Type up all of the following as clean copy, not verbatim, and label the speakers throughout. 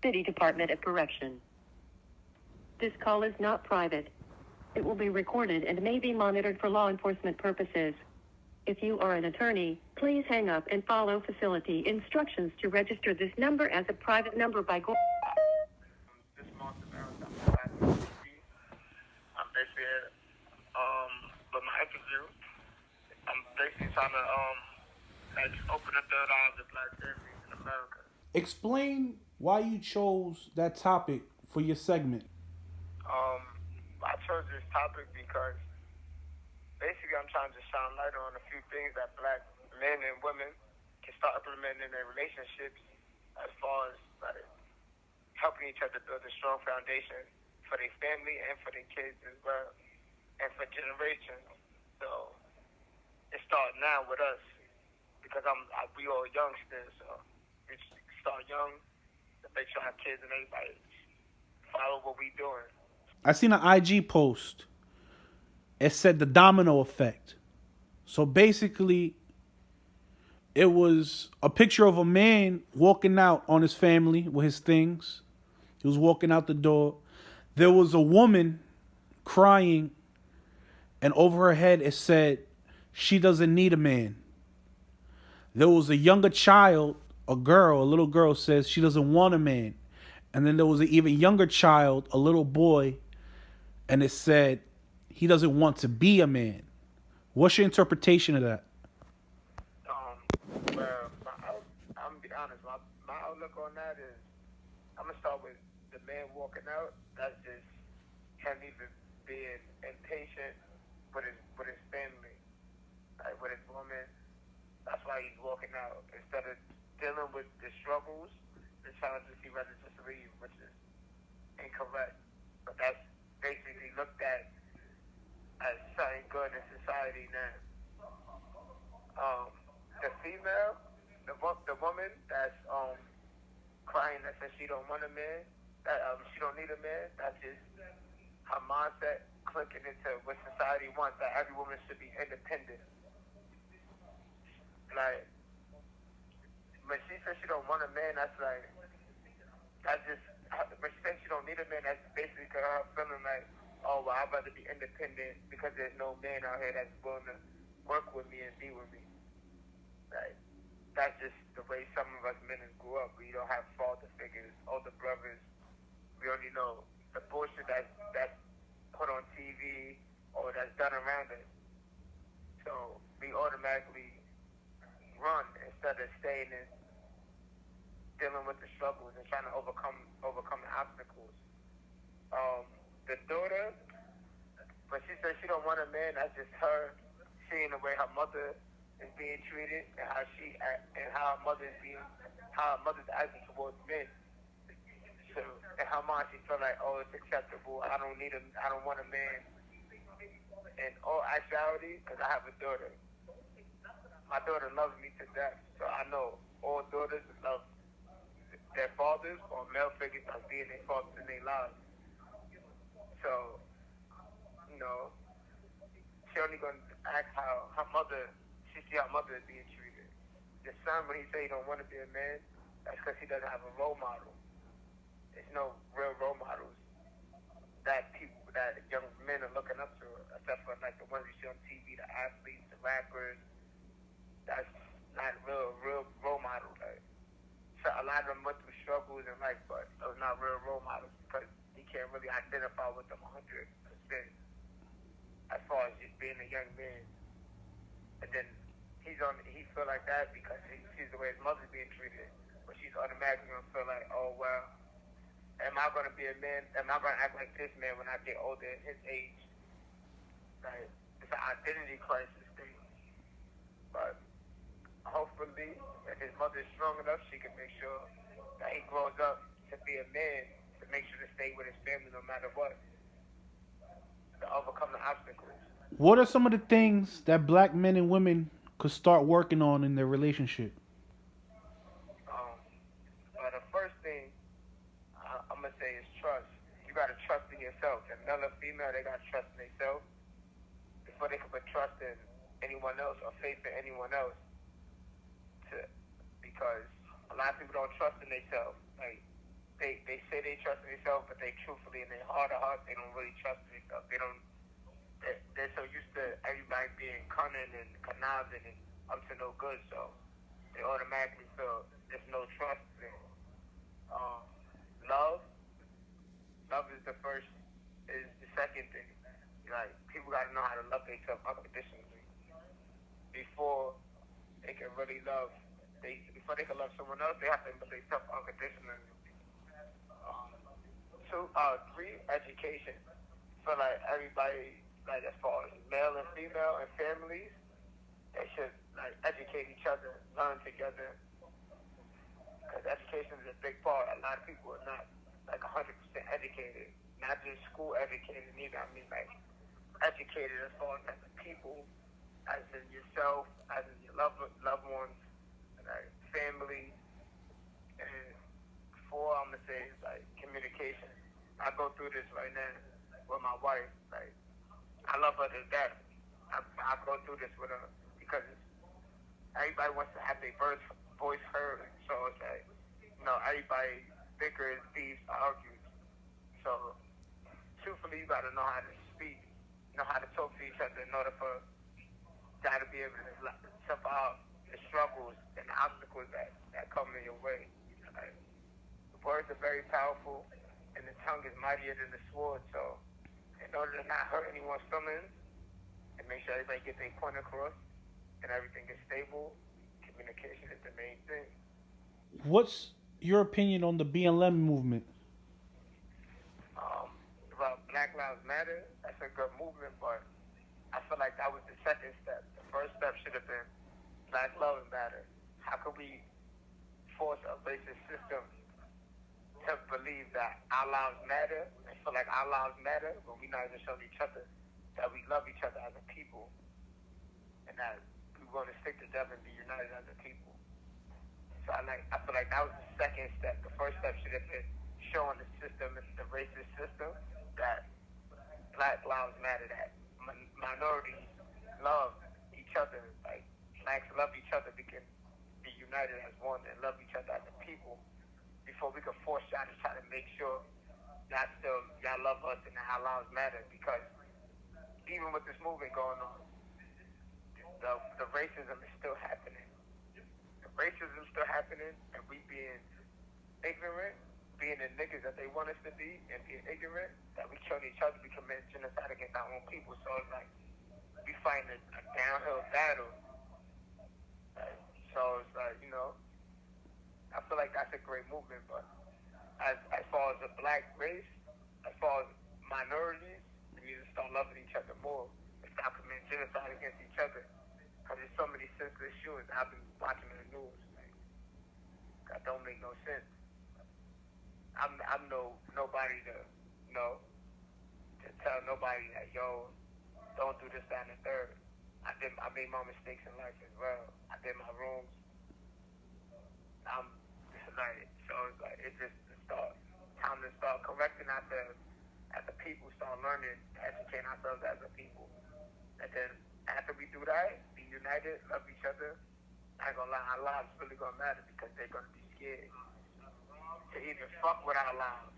Speaker 1: City Department of Correction. This call is not private. It will be recorded and may be monitored for law enforcement purposes. If you are an attorney, please hang up and follow facility instructions to register this number as a private number by going.
Speaker 2: This month of Valentine, I'm basically here with my interview. I'm basically trying to open the third eye of the black family in America.
Speaker 3: Explain why you chose that topic for your segment.
Speaker 2: I chose this topic because basically I'm trying to shine light on a few things that black men and women can start implementing in their relationships as far as like helping each other build a strong foundation for their family and for their kids as well, and for generations. So it starts now with us because we all young still, so we start young to make sure our kids and everybody follow what we doing.
Speaker 3: I seen an IG post. It said the domino effect. So basically, it was a picture of a man walking out on his family with his things. He was walking out the door. There was a woman crying, and over her head it said, "She doesn't need a man." There was a younger child, a little girl says she doesn't want a man. And then there was an even younger child, a little boy, and it said he doesn't want to be a man. What's your interpretation of that?
Speaker 2: Well, I'm gonna be honest. My outlook on that is, I'm gonna start with the man walking out. That's just him even being impatient with his family, like with his woman. That's why he's walking out instead of dealing with the struggles, the challenges he rather just leave, which is incorrect. But that's basically looked at as something good in society now. The female, the woman that's crying that says she don't want a man, that she don't need a man, that's just her mindset clicking into what society wants, that every woman should be independent. Like, when she says she don't want a man, that's just, when she says she don't need a man, that's basically her feeling like, oh, well, I'd rather be independent because there's no man out here that's willing to work with me and be with me. Like, that's just the way some of us men grew up. We don't have father figures, older brothers. We only know the bullshit that's put on TV or that's done around us. So we automatically run instead of staying and dealing with the struggles and trying to overcome the obstacles. The daughter, when she says she don't want a man, that's just her seeing the way her mother is being treated and how her mother's acting towards men. So in her mind, she feel like, oh, it's acceptable. I don't want a man. In all actuality, because I have a daughter, my daughter loves me to death. So I know all daughters love their fathers or male figures as being their fathers in their lives. So, she only gonna ask how her mother, she see how mother is being treated. The son, when he say he don't want to be a man, that's because he doesn't have a role model. There's no real role models that young men are looking up to, except for like the ones you see on TV, the athletes, the rappers. That's not real role models. Like, so a lot of them went through struggles in life, but those not real role models because you can't really identify with them 100% as far as just being a young man. And then he feel like that because he sees the way his mother's being treated, but she's automatically gonna feel like, oh well, am I gonna be a man? Am I gonna act like this man when I get older at his age? Like, it's an identity crisis thing. But hopefully, if his mother is strong enough, she can make sure that he grows up to be a man, to make sure to stay with his family no matter what, to overcome the obstacles.
Speaker 3: What are some of the things that black men and women could start working on in their relationship?
Speaker 2: Well, the first thing I'm going to say is trust. You got to trust in yourself. And male or female, they got to trust in themselves before they can put trust in anyone else or faith in anyone else. Because a lot of people don't trust in themselves. Like, they say they trust in themselves, but they truthfully, in their heart of hearts, they don't really trust in themselves. They're so used to everybody being cunning and conniving and up to no good, so they automatically feel there's no trust there. Love is the second thing. Like, people gotta know how to love themselves unconditionally before they can really love. Before they can love someone else, they have to love themselves unconditionally. 3, education. So like everybody, like as far as male and female and families, they should like educate each other, learn together. Because education is a big part. A lot of people are not like 100% educated, not just school educated either. I mean like educated as far as the people, as in yourself, as in your loved ones, like family. And 4, I'm gonna say is like communication. I go through this right now with my wife. Like, I love her to death. I go through this with her because everybody wants to have their voice heard. So it's like, everybody bickers, beefs, argues. So, truthfully, you gotta know how to speak, know how to talk to each other in order for gotta be able to survive the struggles and the obstacles that come in your way. Like, the words are very powerful, and the tongue is mightier than the sword. So, in order to not hurt anyone's feelings and make sure everybody gets their point across and everything is stable, communication is the main thing.
Speaker 3: What's your opinion on the BLM movement?
Speaker 2: About Black Lives Matter, that's a good movement, but I feel like that was the second step. The first step should have been Black Lives Matter. How could we force a racist system to believe that our lives matter and feel like our lives matter, but we're not even showing each other that we love each other as a people and that we want to stick together and be united as a people. So I feel like that was the second step. The first step should have been showing the system, the racist system, that Black lives matter, that minorities love each other, like blacks love each other. We can be united as one and love each other as a people before we can force y'all to try to make sure y'all love us and that our lives matter. Because even with this movement going on, the racism is still happening. The racism is still happening, and we being ignorant, being the niggas that they want us to be, and being ignorant that we kill each other, we commit genocide against our own people. So it's like we fighting a downhill battle. So it's like, I feel like that's a great movement, but as far as the black race, as far as minorities, we need to start loving each other more and stop committing genocide against each other. Because there's so many senseless shootings I've been watching in the news. Like, that don't make no sense. I'm nobody to tell nobody that, don't do this, that, and the third. I made my mistakes in life as well. I did my wrongs. So it's like time to start correcting ourselves as a people, start learning, educating ourselves as a people. And then after we do that, be united, love each other, I ain't gonna lie, our lives really gonna matter because they're gonna be scared to even fuck with our lives.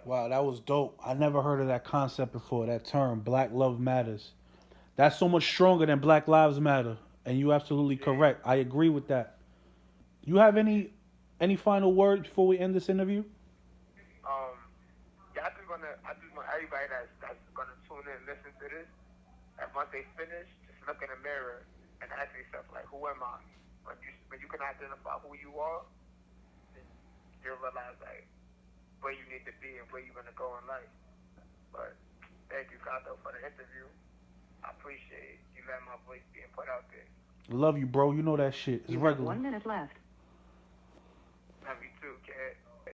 Speaker 3: Wow, that was dope. I never heard of that concept before, that term, Black Love Matters. That's so much stronger than Black Lives Matter. And you're absolutely correct. I agree with that. You have any final words before we end this interview?
Speaker 2: Yeah, I just want everybody that's gonna tune in and listen to this, and once they finish, just look in the mirror and ask yourself, like, who am I? When you can identify who you are, then you'll realize like where you need to be and where you're gonna go in life. But thank you, Gato, for the interview. I appreciate you letting my voice being put out there.
Speaker 3: Love you, bro. You know that shit. It's regular.
Speaker 1: 1 minute left.